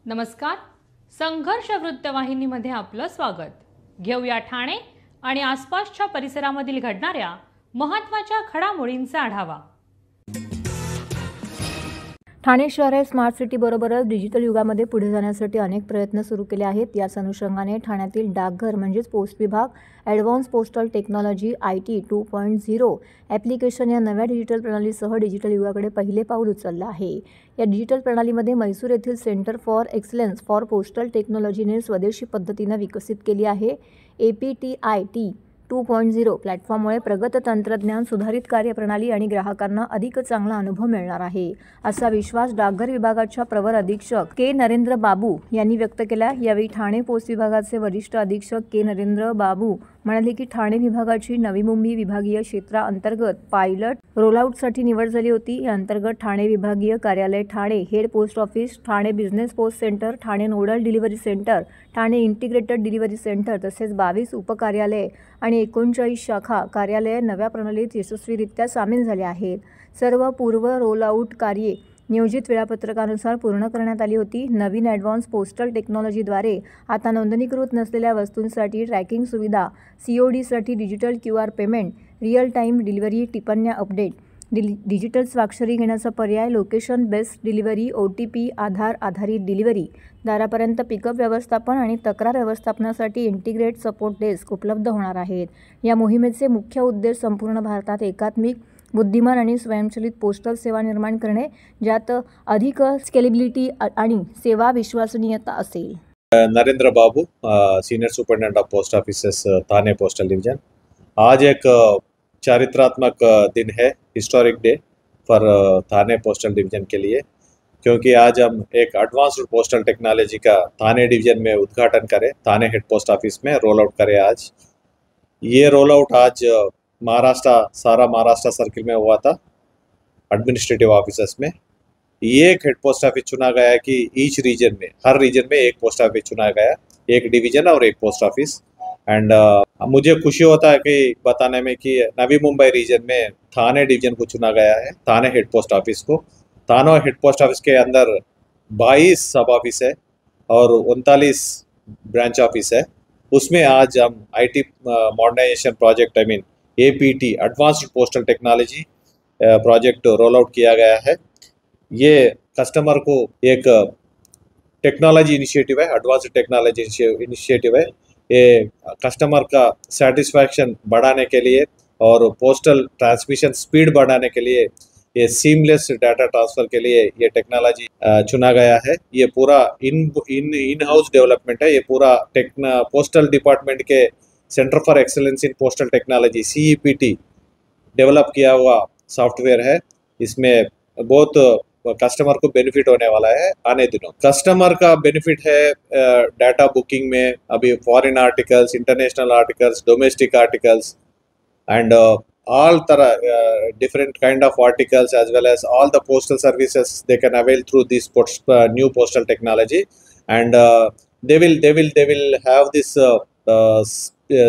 नमस्कार. संघर्ष वृत्तवाहिनीमध्ये आपलं स्वागत. घेऊया ठाणे आणि आसपासच्या परिसरामधील घडणाऱ्या महत्त्वाच्या घडामोडींचा आढावा. ठाणे शहर हे स्मार्ट सिटी बरोबरच डिजिटल युगामध्ये पुढे जाण्यासाठी अनेक प्रयत्न सुरू केले आहेत. याच अनुषंगाने ठाण्यातील डाकघर म्हणजेच पोस्ट विभाग advance postal technology IT 2.0 application या नव्या डिजिटल प्रणालीसह डिजिटल युगाकडे पहिले पाऊल उचललं आहे. या डिजिटल प्रणालीमध्ये म्हैसूर येथील centre for excellence for postal टेक्नॉलॉजीने स्वदेशी पद्धतीने विकसित केली आहे. APTIT 2.0 प्लॅटफॉर्ममुळे प्रगत तंत्रज्ञान, सुधारित कार्यप्रणाली आणि ग्राहकांना अधिक चांगला अनुभव मिळणार आहे, असा विश्वास डाकघर विभागाच्या प्रवर अधीक्षक के नरेंद्र बाबू यांनी व्यक्त केला. यावेळी ठाणे पोस्ट विभागाचे वरिष्ठ अधीक्षक के नरेंद्र बाबू म्हणाले की ठाणे विभागाची नवी मुंबई विभागीय क्षेत्राअंतर्गत पायलट रोलआउटसाठी निवड झाली होती. या अंतर्गत ठाणे विभागीय कार्यालय, Thane head post office, Thane business post centre, Thane nodal delivery centre, Thane integrated delivery centre तसेच 22 उपकार्यालये आणि 39 शाखा कार्यालये नव्या प्रणालीत यशस्वीरित्या सामील झाले आहेत. सर्व पूर्व रोलआउट कार्ये नियोजित वेळापत्रकानुसार पूर्ण करण्यात आली होती. नवीन ॲडव्हान्स पोस्टल टेक्नॉलॉजीद्वारे आता नोंदणीकृत नसलेल्या वस्तूंसाठी ट्रॅकिंग सुविधा, CODसाठी digital QR payment, real time delivery, टिप्पण्या अपडेट, डिजिटल स्वाक्षरी घेण्याचा पर्याय, location based delivery, OTP Aadhaar आधारित डिलिव्हरी, दारापर्यंत पिकअप व्यवस्थापन आणि तक्रार व्यवस्थापनासाठी इंटिग्रेट सपोर्ट डेस्क उपलब्ध होणार आहेत. या मोहिमेचे मुख्य उद्देश संपूर्ण भारतात एकात्मिक, बुद्धिमान आणि स्वयंचलित पोस्टल सेवा निर्माण करणे, ज्यात अधिक स्केलेबिलिटी आणि सेवा विश्वसनीयता असेल. Narendra Babu, senior superintendent of post offices, Thane postal division. आज एक चारित्रात्मक दिन है, historic day for Thane postal division के लिए, क्योंकि आज हम एक एडवांस्ड पोस्टल टेक्नोलॉजी का थाने डिवीजन में उद्घाटन करें, थाने हेड पोस्ट ऑफिस में रोल आउट करें. आज ये रोल आउट आज सारा महाराष्ट्र सर्किल में हुआ था, एडमिनिस्ट्रेटिव ऑफिसर्स में. ये एक हेड पोस्ट ऑफिस चुना गया कि ईच रीजन में, हर रीजन में एक पोस्ट ऑफिस चुना गया, एक डिवीजन और एक पोस्ट ऑफिस. एंड मुझे खुशी होता है कि बताने में कि नवी मुंबई रीजन में थाने डिवीजन को चुना गया है, थाने हेड पोस्ट ऑफिस को. थाना हेड पोस्ट ऑफिस के अंदर 22 सब ऑफिस है और 39 ब्रांच ऑफिस है. उसमें आज हम IT modernisation project, APT advanced postal technology project roll out किया गया है. ये कस्टमर को एक टेक्नोलॉजी इनिशिएटिव है, एडवांस्ड टेक्नोलॉजी इनिशिएटिव है. ये कस्टमर का सेटिस्फैक्शन बढ़ाने के लिए और पोस्टल ट्रांसमिशन स्पीड बढ़ाने के लिए, ये सीमलेस डाटा ट्रांसफ़र के लिए ये टेक्नोलॉजी चुना गया है. ये पूरा इन हाउस डेवलपमेंट है. ये पूरा पोस्टल डिपार्टमेंट के centre for excellence in postal technology CEPT develop किया हुआ सॉफ्टवेयर है. इसमें बहुत कस्टमर को बेनिफिट होने वाला है आने दिनों. कस्टमर का बेनिफिट है डाटा बुकिंग में, अभी foreign articles, international articles, domestic articles end all different kind of articles, as well as all the postal services they can avail through this new postal technology. And they will have this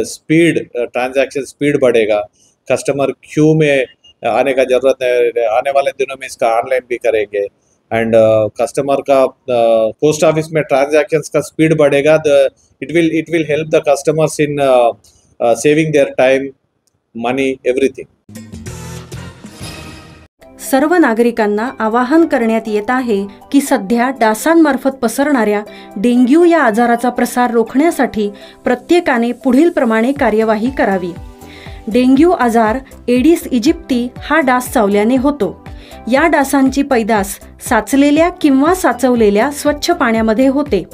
speed, transaction speed बढ़ेगा. Customer Q में आने का जरूरत है, आने वाले दिनों में इसका ऑनलाइन भी करेंगे. एंड कस्टमर का पोस्ट ऑफिस में ट्रांजैक्शंस का स्पीड बढ़ेगा. It will help the customers in saving their time, money, everything. सर्व नागरिकांना आवाहन करण्यात येत आहे की सध्या डासांमार्फत पसरणाऱ्या डेंग्यू या आजाराचा प्रसार रोखण्यासाठी प्रत्येकाने पुढील प्रमाणे कार्यवाही करावी. डेंग्यू आजार एडिस इजिप्ती हा डास चावल्याने होतो. या डासांची पैदास साचलेल्या किंवा साचवलेल्या स्वच्छ पाण्यामध्ये होते.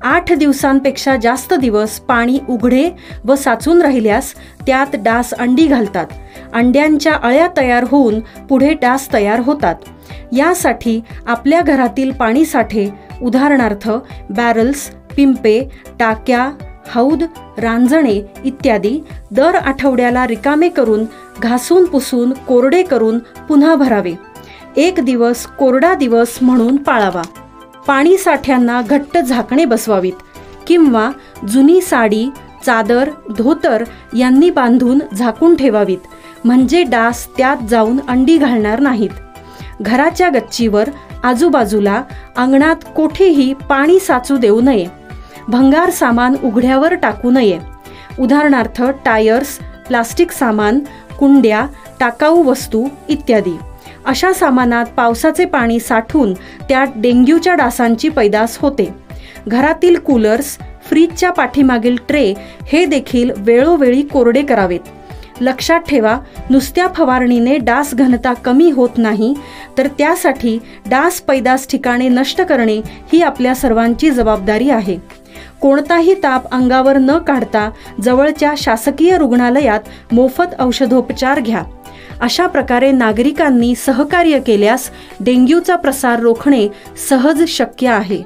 8 दिवसांपेक्षा जास्त दिवस पाणी उघडे व साचून राहिल्यास त्यात डास अंडी घालतात. अंड्यांच्या अळ्या तयार होऊन पुढे डास तयार होतात. यासाठी आपल्या घरातील पाणी साठे, उदाहरणार्थ बॅरल्स, पिंपे, टाक्या, हौद, रांजणे इत्यादी दर आठवड्याला रिकामे करून घासून पुसून कोरडे करून पुन्हा भरावे. 1 दिवस कोरडा दिवस म्हणून पाळावा. पाणी साठ्यांना घट्ट झाकणे बसवावीत किंवा जुनी साडी, चादर, धोतर यांनी बांधून झाकून ठेवावीत, म्हणजे डास त्यात जाऊन अंडी घालणार नाहीत. घराच्या गच्चीवर आजूबाजूला अंगणात कोठेही पाणी साचू देऊ नये. भंगार सामान उघड्यावर टाकू नये. उदाहरणार्थ टायर्स, प्लास्टिक सामान, कुंड्या, टाकाऊ वस्तू इत्यादी. अशा सामानात पावसाचे पाणी साठून त्यात डेंग्यूच्या डासांची पैदास होते. घरातील कूलर्स, फ्रीजच्या पाठीमागील ट्रे हे देखील वेळोवेळी कोरडे करावेत. लक्षात ठेवा, नुसत्या फवारणीने डास घनता कमी होत नाही, तर त्यासाठी डास पैदास ठिकाणे नष्ट करणे ही आपल्या सर्वांची जबाबदारी आहे. कोणताही ताप अंगावर न काढता जवळच्या शासकीय रुग्णालयात मोफत औषधोपचार घ्या. अशा प्रकारे नागरिकांनी सहकार्य केल्यास डेंग्यूचा प्रसार रोखणे सहज शक्य आहे.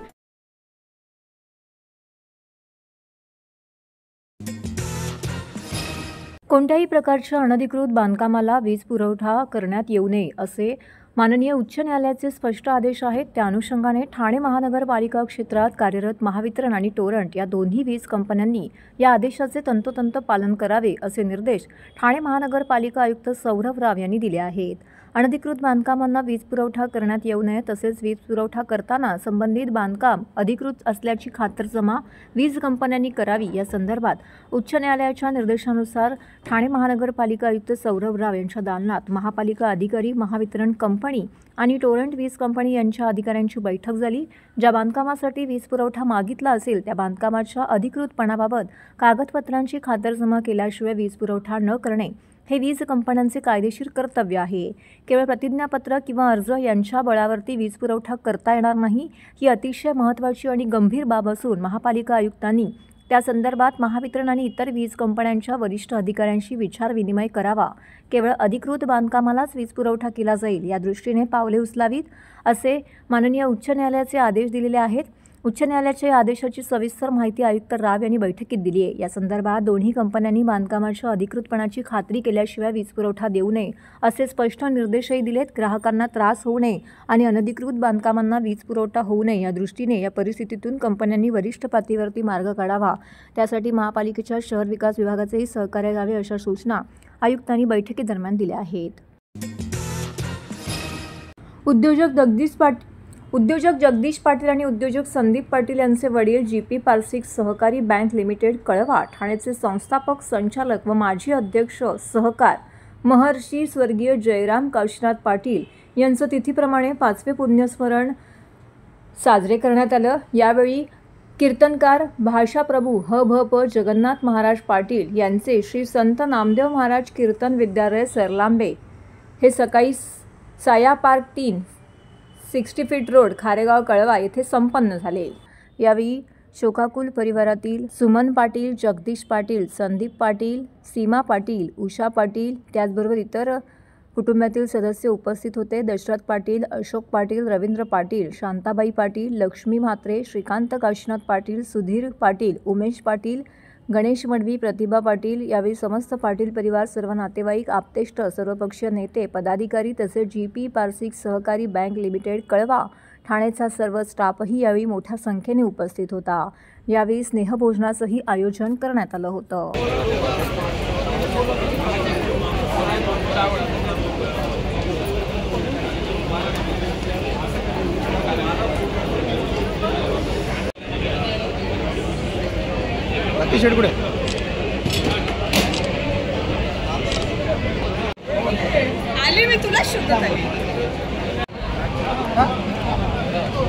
कोणत्याही प्रकारच्या अनधिकृत बांधकामाला वीज पुरवठा करण्यात येऊ नये असे माननीय उच्च न्यायालयाचे स्पष्ट आदेश आहेत. त्या अनुषंगाने ठाणे महानगरपालिका क्षेत्रात कार्यरत महावितरण आणि टोरंट या दोन्ही वीज कंपन्यांनी या आदेशाचे तंतोतंत पालन करावे असे निर्देश ठाणे महानगरपालिका आयुक्त सौरभ राव यांनी दिले आहेत. अनधिकृत बांधकामांना वीज पुरवठा करण्यात येऊ नये, तसेच वीज पुरवठा करताना संबंधित बांधकाम अधिकृत असल्याची खातरजमा वीज कंपन्यांनी करावी. या संदर्भात उच्च न्यायालयाच्या निर्देशानुसार ठाणे महानगरपालिका आयुक्त सौरभ राव यांच्या दालनात महापालिका अधिकारी, महावितरण कंपनी आणि टोरंट वीज कंपनी यांच्या अधिकाऱ्यांची बैठक झाली. ज्या बांधकामासाठी वीज पुरवठा मागितला असेल त्या बांधकामाच्या अधिकृतपणाबाबत कागदपत्रांची खातरजमा केल्याशिवाय वीज पुरवठा न करणे हे वीज कंपन्यांचे कायदेशीर कर्तव्य आहे. केवळ प्रतिज्ञापत्र किंवा अर्ज यांच्या बळावरती वीज पुरवठा करता येणार नाही. ही अतिशय महत्त्वाची आणि गंभीर बाब असून महापालिका आयुक्तांनी त्या संदर्भात महावितरण आणि इतर वीज कंपन्यांच्या वरिष्ठ अधिकाऱ्यांशी विचारविनिमय करावा. केवळ अधिकृत बांधकामालाच वीज पुरवठा केला जाईल या दृष्टीने पावले उचलावीत असे माननीय उच्च न्यायालयाचे आदेश दिलेले आहेत. उच्च न्यायालयाच्या या आदेशाची सविस्तर माहिती आयुक्त राव यांनी बैठकीत दिली आहे. या संदर्भात दोन्ही कंपन्यांनी बांधकामाच्या अधिकृतपणाची खात्री केल्याशिवाय वीज पुरवठा देऊ नये असे स्पष्ट निर्देशही दिलेत. ग्राहकांना त्रास होऊ नये आणि अनधिकृत बांधकामांना वीज पुरवठा होऊ नये या दृष्टीने या परिस्थितीतून कंपन्यांनी वरिष्ठ पातळीवरती मार्ग काढावा. त्यासाठी महापालिकेच्या शहर विकास विभागाचेही सहकार्य घ्यावे अशा सूचना आयुक्तांनी बैठकीदरम्यान दिल्या आहेत. उद्योजक जगदीश पाटील आणि उद्योजक संदीप पाटील यांचे वडील जीपी पारसिक सहकारी बँक लिमिटेड कळवा ठाण्याचे संस्थापक, संचालक व माजी अध्यक्ष सहकार महर्षी स्वर्गीय जयराम काशीनाथ पाटील यांचं तिथीप्रमाणे 5वे पुण्यस्मरण साजरे करण्यात आलं. यावेळी कीर्तनकार भाषाप्रभू ह.भ.प. जगन्नाथ महाराज पाटील यांचे श्री संत नामदेव महाराज कीर्तन विद्यालय सरलांबे हे सकाळी साया पार्क 3 60 फीट रोड खारेगाव कळवा येथे संपन्न झाले. यावेळी शोकाकुल परिवारातील सुमन पाटील, जगदीश पाटील, संदीप पाटील, सीमा पाटील, उषा पाटील त्याचबरोबर इतर कुटुंबातील सदस्य उपस्थित होते. दशरथ पाटील, अशोक पाटील, रवींद्र पाटील, शांताबाई पाटील, लक्ष्मी म्हात्रे, श्रीकांत काशीनाथ पाटील, सुधीर पाटील, उमेश पाटील, गणेश मडवी, प्रतिभा पाटील यावेळी समस्त पाटील परिवार, सर्व नातेवाईक, आप्तेष्ट, सर्वपक्षीय नेते, पदाधिकारी तसेच जीपी पारसिक सहकारी बँक लिमिटेड कळवा ठाण्याचा सर्व स्टाफही यावेळी मोठ्या संख्येने उपस्थित होता. यावेळी स्नेहभोजनाचंही आयोजन करण्यात आलं होतं. टी-शर्ट कुठे आले मी तुला शोधत आले.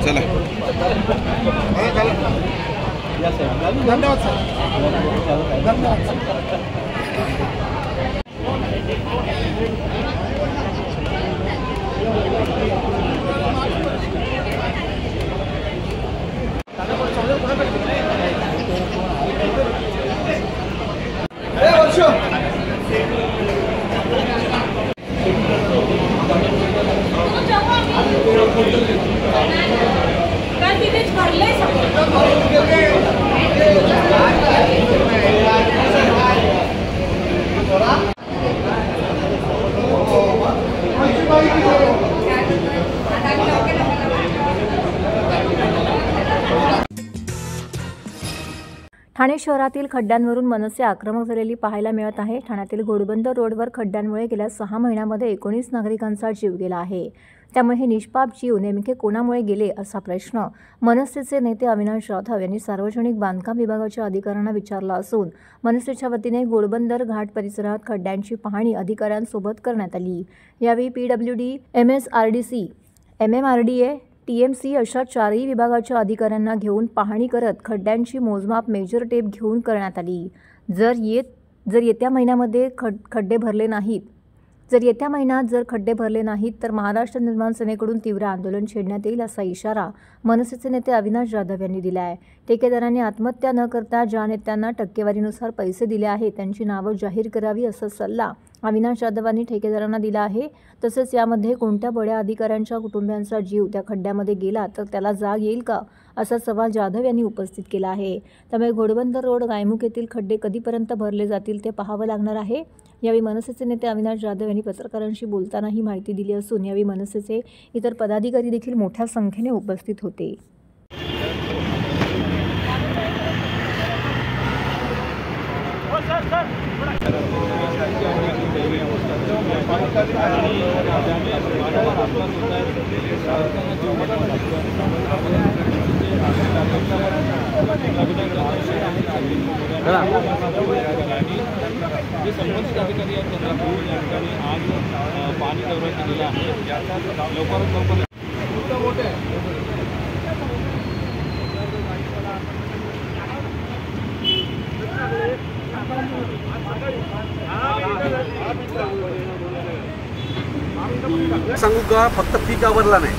चला धन्यवाद सर. धन्यवाद. ठाणे शहरातील खड्ड्यांवरून मनसे आक्रमक झालेली पाहायला मिळत आहे. ठाण्यातील घोडबंदर रोडवर खड्ड्यांमुळे गेल्या 6 महिन्यांमध्ये 19 नागरिकांचा जीव गेला आहे. त्यामुळे हे निष्पाप जीव नेमके कोणामुळे गेले असा प्रश्न मनसेचे नेते अविनाश जाधव यांनी सार्वजनिक बांधकाम विभागाच्या अधिकाऱ्यांना विचारला असून मनसेच्या वतीने घोडबंदर घाट परिसरात खड्ड्यांची पाहणी अधिकाऱ्यांसोबत करण्यात आली। यावेळी PWD, MSRDC, MMRDA, TMC अशा चारही विभागाच्या अधिकाऱ्यांना घेऊन पाहणी करत खड्ड्यांची मोजमाप मेजर टेप घेऊन करण्यात आली। जर येत्या महिन्यामध्ये खड्डे भरले नाहीत तर महाराष्ट्र निर्माण सेनेकडून तीव्र आंदोलन छेडण्यात येईल असा इशारा मनसेचे नेते अविनाश जाधव यांनी दिला आहे। ठेकेदारांनी आत्महत्या न करता ज्या नेत्यांना टक्केवारीनुसार पैसे दिले आहेत त्यांची नावं जाहीर करावी असा सल्ला अविनाश जाधवांनी ठेकेदारांना दिला आहे। तसेच यामध्ये कोणत्या बड्या अधिकाऱ्यांच्या कुटुंबियांचा जीव त्या खड्ड्यामध्ये गेला तर त्याला जाग येईल का असा सवाल जाधव यांनी उपस्थित केला आहे। त्यामुळे घोडबंदर रोड गायमुख येथील खड्डे कधीपर्यंत भरले जातील ते पाहावं लागणार आहे। यावेळी मनसेचे नेते अविनाश जाधव यांनी पत्रकारांशी बोलताना ही माहिती दिली असून यावेळी मनसेचे इतर पदाधिकारी देखील मोठ्या संख्येने उपस्थित होते। जे संबंधित अधिकारी आहेत त्यांना घेऊन या ठिकाणी आज पाणी दौरा केलेला आहे। लवकरात लवकर सांगू का, फक्त पीक आवरला नाही,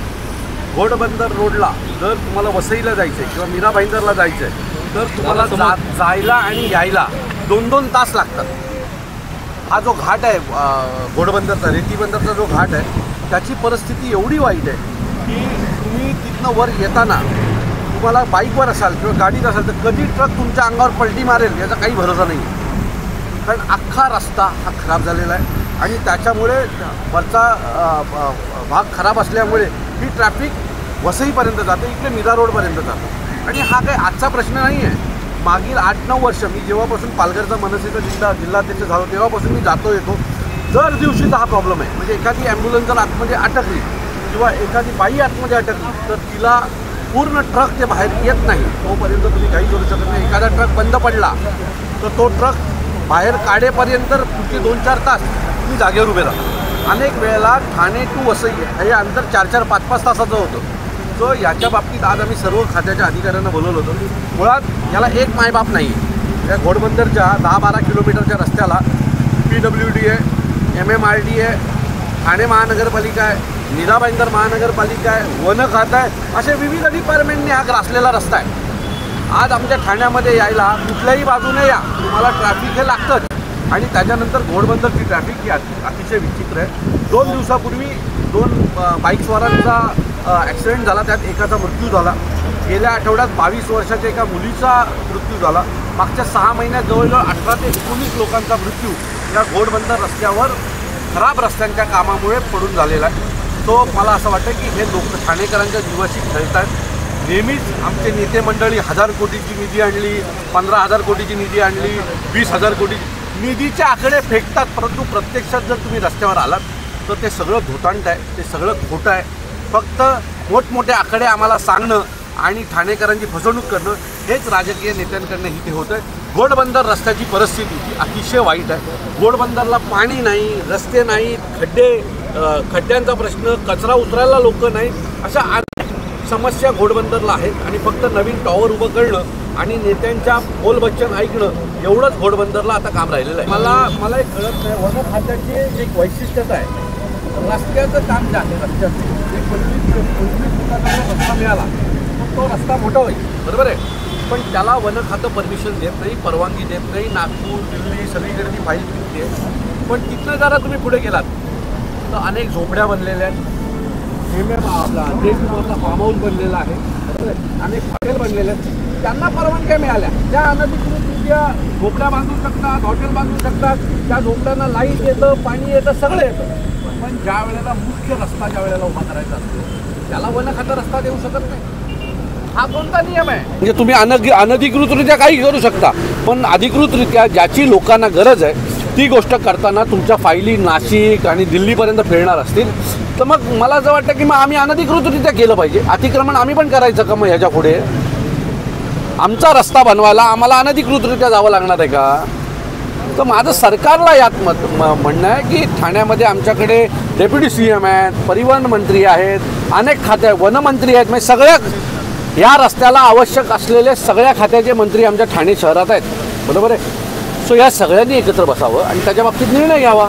घोडबंदर रोडला जर तुम्हाला वसईला जायचं आहे किंवा मीरा भाईंदरला जायचं आहे तर तुम्हाला जायला आणि यायला 2-2 तास लागतात। हा जो घाट आहे घोडबंदरचा, रेतीबंदरचा जो घाट आहे त्याची परिस्थिती एवढी वाईट आहे की तुम्ही तिथनं वर येताना तुम्हाला बाईकवर असाल किंवा गाडीत असाल तर कधी ट्रक तुमच्या अंगावर पलटी मारेल याचा काही भरोसा नाही आहे। कारण अख्खा रस्ता हा खराब झालेला आहे आणि त्याच्यामुळे वरचा भाग खराब असल्यामुळे ही ट्रॅफिक वसईपर्यंत जाते, इकडे मीरा रोडपर्यंत जातो। आणि हा काही आजचा प्रश्न नाही आहे। मागील 8-9 वर्ष मी जेव्हापासून पालघरचा मनसेचा जिल्हाध्यक्ष झालो तेव्हापासून मी जातो येतो, दर दिवशीचा हा प्रॉब्लेम आहे। म्हणजे एखादी ॲम्ब्युलन्स जर आतमध्ये अटकली किंवा एखादी बाई आतमध्ये अटकली तर तिला पूर्ण ट्रक ते बाहेर येत नाही तोपर्यंत तुम्ही काही करू शकत नाही। एखादा ट्रक बंद पडला तर तो ट्रक बाहेर काढेपर्यंत पुढचे 2-4 तास तुम्ही जागेवर उभे राहता। अनेक वेळेला ठाणे टू वसई हे अंतर 4-4, 5-5 तासाचं होतं। सो याच्या बाबतीत आज आम्ही सर्व खात्याच्या अधिकाऱ्यांना बोलवलं होतं। मुळात याला एक मायबाप नाही आहे। या घोडबंदरच्या 10-12 किलोमीटरच्या रस्त्याला PWD आहे, MMRD आहे, ठाणे महानगरपालिका आहे, मीरा भाईंदर महानगरपालिका आहे, वन खातं आहे, असे विविध डिपार्टमेंटने हा ग्रासलेला रस्ता आहे। आज आमच्या ठाण्यामध्ये यायला कुठल्याही बाजूने या तुम्हाला ट्रॅफिक हे लागतंच। आणि त्याच्यानंतर घोडबंदरची ट्रॅफिक ही अतिशय विचित्र आहे। 2 दिवसापूर्वी 2 बाईकस्वारांचा ॲक्सिडेंट झाला, त्यात एकाचा मृत्यू झाला। गेल्या आठवड्यात 22 वर्षाच्या एका मुलीचा मृत्यू झाला। मागच्या 6 महिन्यात जवळजवळ 18 ते 19 लोकांचा मृत्यू या घोडबंदर रस्त्यावर खराब रस्त्यांच्या कामामुळे पडून झालेला आहे। तो मला असं वाटतं की हे लोक ठाणेकरांच्या जीवाशी खेळतात। नेहमीच आमचे नेते मंडळी 1000 कोटीची निधी आणली, 15,000 कोटीची निधी आणली, 20,000 कोटी निधीचे आकडे फेकतात, परंतु प्रत्यक्षात जर तुम्ही रस्त्यावर आलात तर ते सगळं धोतांड आहे, ते सगळं खोटं आहे। फक्त मोठमोठे आकडे आम्हाला सांगणं आणि ठाणेकरांची फसवणूक करणं हेच राजकीय नेत्यांकडनं इथे होतं आहे। घोडबंदर रस्त्याची परिस्थिती अतिशय वाईट आहे। घोडबंदरला पाणी नाही, रस्ते नाहीत, खड्ड्यांचा प्रश्न, कचरा उचलायला लोक नाहीत, अशा अनेक समस्या घोडबंदरला आहेत। आणि फक्त नवीन टॉवर उभं करणं आणि नेत्यांच्या बोलबच्चन ऐकणं एवढंच घोडबंदरला आता काम राहिलेलं आहे। मला एक कळत नाही, वन खात्याची एक वैशिष्ट्यता आहे, रस्त्याचं काम जे आहे रस्त्याचं 25 फुटाचा रस्ता मिळाला तर तो रस्ता मोठा होईल, बरोबर आहे। पण त्याला वन खातं परमिशन देत नाही, परवानगी देत नाही। नागपूर, दिल्ली सगळीकडे ती फाईल निघते। पण तिथनं जरा तुम्ही पुढे गेलात तर अनेक झोपड्या बनलेल्या आहेत, आपला देशमोरला फार्म हाऊस बनलेला आहे, बरोबर आहे, अनेक हॉटेल बनलेले आहेत, त्यांना परवानग्या मिळाल्या। त्या अनधिकृत तुमच्या झोपड्या बांधू शकतात, हॉटेल बांधू शकतात, त्या झोपड्यांना लाईट येतं, पाणी येतं, सगळं येतं। पण ज्या वेळेला मुख्य रस्ता ज्या वेळेला उभा करायचा असतो त्याला वन खातं रस्ता देऊ शकत नाही। हा कोणता नियम आहे? म्हणजे तुम्ही अनधिकृतरित्या काही करू शकता, पण अधिकृतरित्या ज्याची लोकांना गरज आहे ती गोष्ट करताना तुमच्या फायली नाशिक आणि दिल्लीपर्यंत फिरणार असतील तर मग मला असं वाटतं की मग आम्ही अनधिकृतरित्या केलं पाहिजे. अतिक्रमण आम्ही पण करायचं का? मग ह्याच्या पुढे आमचा रस्ता बनवायला आम्हाला अनधिकृतरित्या जावं लागणार आहे का? तर माझं सरकारला यात म्हणणं आहे की ठाण्यामध्ये आमच्याकडे डेप्युटी CM आहेत, परिवहन मंत्री आहेत, अनेक खाते, वनमंत्री आहेत, म्हणजे सगळ्या या रस्त्याला आवश्यक असलेले सगळ्या खात्याचे मंत्री आमच्या ठाणे शहरात आहेत, बरोबर आहे. सो या सगळ्यांनी एकत्र बसावं आणि त्याच्या बाबतीत निर्णय घ्यावा.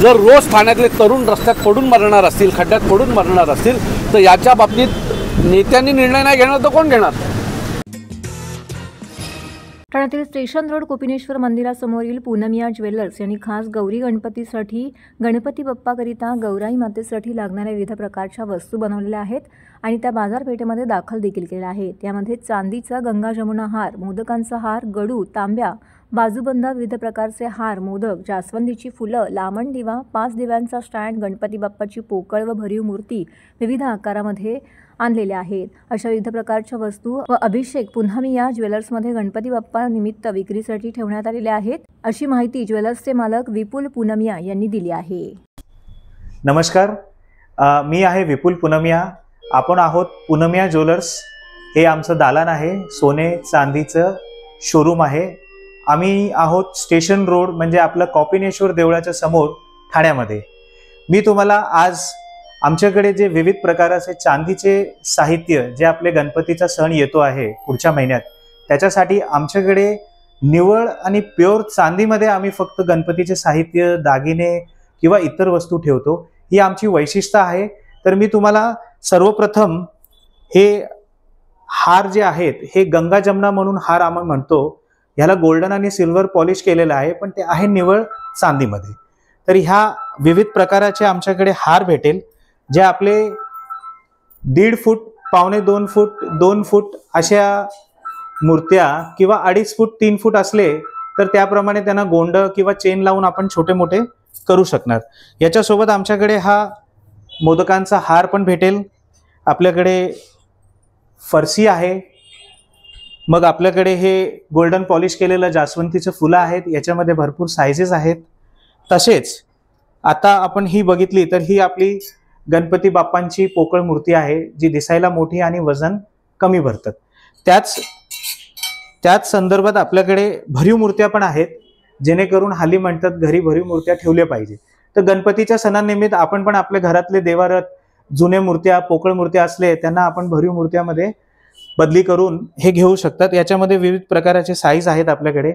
जर रोज ठाण्यातले तरुण रस्त्यात पडून मरणार असतील, खड्ड्यात पडून मरणार असतील तर याच्या बाबतीत नेत्यांनी निर्णय नाही घेणार तर कोण घेणार? ठाण्यातील स्टेशन रोड कोपिनेश्वर मंदिरासमोरील पूनमिया ज्वेलर्स यांनी खास गौरी गणपतीसाठी गणपती बाप्पाकरिता गौराई मातेसाठी लागणाऱ्या विविध प्रकारच्या वस्तू बनवलेल्या आहेत आणि त्या बाजारपेठेमध्ये दाखल देखील केल्या आहेत. त्यामध्ये चांदीचा गंगा जमुना हार, मोदकांचा हार, गडू, तांब्या, बाजूबंद, विविध प्रकारचे हार, मोदक, जास्वंदीची फुलं, लामण दिवा, 5 दिव्यांचा स्टँड, गणपती बाप्पाची पोकळ व भरीव मूर्ती विविध आकारामध्ये आणलेल्या आहेत. अशा विविध प्रकारच्या वस्तू व अभिषेक पूनमिया ज्वेलर्समध्ये गणपती बाप्पा निमित्त विक्रीसाठी ठेवण्यात आलेल्या आहेत, अशी माहिती ज्वेलर्सचे मालक विपुल पूनमिया यांनी दिली आहे. नमस्कार, मी आहे विपुल पूनमिया. आपण आहोत पूनमिया ज्वेलर्स. हे आमचं दालन आहे, सोने चांदीचं शोरूम आहे. आम्ही आहोत स्टेशन रोड म्हणजे आपलं कोपिनेश्वर देवळाच्या समोर ठाण्यामध्ये. मी तुम्हाला आज आमच्याकडे जे विविध प्रकारचे चांदीचे साहित्य जे आपले गणपतीचा सण येतो आहे पुढच्या महिन्यात, त्याच्यासाठी आमच्याकडे निवळ आणि प्युअर चांदीमध्ये आम्ही फक्त गणपतीचे साहित्य, दागिने किंवा इतर वस्तू ठेवतो. ही आमची वैशिष्ट्य आहे. तर मी तुम्हाला सर्वप्रथम हे हार जे आहेत हे गंगा जमुना म्हणून हार आम्ही म्हणतो. ह्याला गोल्डन आणि सिल्वर पॉलिश केलेलं आहे, पण ते आहे निवळ चांदीमध्ये. तर ह्या विविध प्रकाराचे आमच्याकडे हार भेटेल जे आपले 1.5 फूट, पावणे 2 फूट, 2 फूट अशा मूर्त्या किंवा 2.5 फूट, 3 फूट असले तर त्याप्रमाणे त्यांना गोंड किंवा चेन लावून आपण छोटे मोठे करू शकणार. याच्यासोबत आमच्याकडे हा मोदकांचा हार पण भेटेल. आपल्याकडे फरसी आहे. मग आपल्याकडे हे गोल्डन पॉलिश केलेलं जास्वंदीचं फुलं आहेत. याच्यामध्ये भरपूर सायझेस आहेत. तसेच आता आपण ही बघितली तर ही आपली गणपती बाप्पांची पोकळ मूर्ती आहे जी दिसायला मोठी आणि वजन कमी भरतात. त्याच संदर्भात आपल्याकडे भरीव मूर्त्या पण आहेत, जेणेकरून हल्ली म्हणतात घरी भरीव मूर्त्या ठेवल्या पाहिजे. तर गणपतीच्या सणानिमित्त आपण पण आपल्या घरातले देवारत जुने मूर्त्या, पोकळ मूर्त्या असले त्यांना आपण भरीव मूर्त्यामध्ये बदली करून हे घेऊ शकतात. याच्यामध्ये विविध प्रकारचे साईज आहेत आपल्याकडे,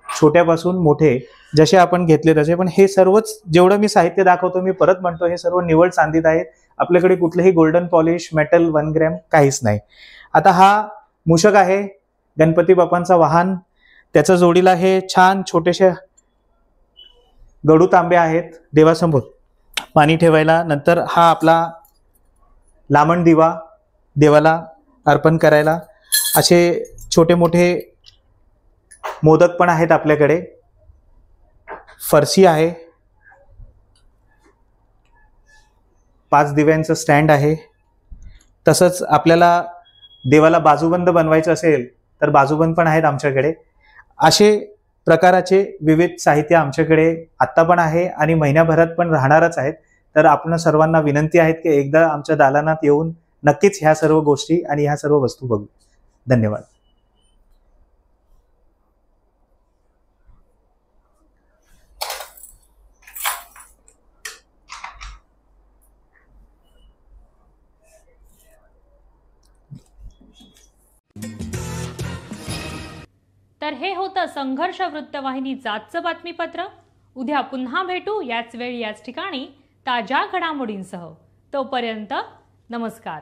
छोट्यापासून मोठे जसे आपण घेतले तसे. पण हे सर्वच जेवढं मी साहित्य दाखवतो, मी परत म्हणतो, हे सर्व निवळ चांदीत आहेत. आपल्याकडे कुठलेही गोल्डन पॉलिश, मेटल, 1 ग्रॅम काहीच नाही. आता हा मूषक आहे गणपती बाप्पांचा वाहन. त्याच्या जोडीला हे छान छोटेसे गडू तांबे आहेत देवासमोर पाणी ठेवायला. नंतर हा आपला लामण दिवा देवाला अर्पण करायला. असे छोटे मोठे मोदक पण आहेत आपल्याकडे. फरसी आहे. 5 दिव्यांचं स्टँड आहे. तसंच आपल्याला देवाला बाजूबंद बनवायचं असेल तर बाजूबंद पण आहेत आमच्याकडे. असे प्रकाराचे विविध साहित्य आमच्याकडे आत्ता पण आहे आणि महिन्याभरात पण राहणारच आहेत. तर आपण सर्वांना विनंती आहे की एकदा आमच्या दालनात येऊन नक्कीच ह्या सर्व गोष्टी आणि ह्या सर्व वस्तू बघू. धन्यवाद. तर हे होतं संघर्ष वृत्तवाहिनीचं आजचं बातमीपत्र. उद्या पुन्हा भेटू याच वेळी याच ठिकाणी ताज्या घडामोडींसह. तोपर्यंत नमस्कार.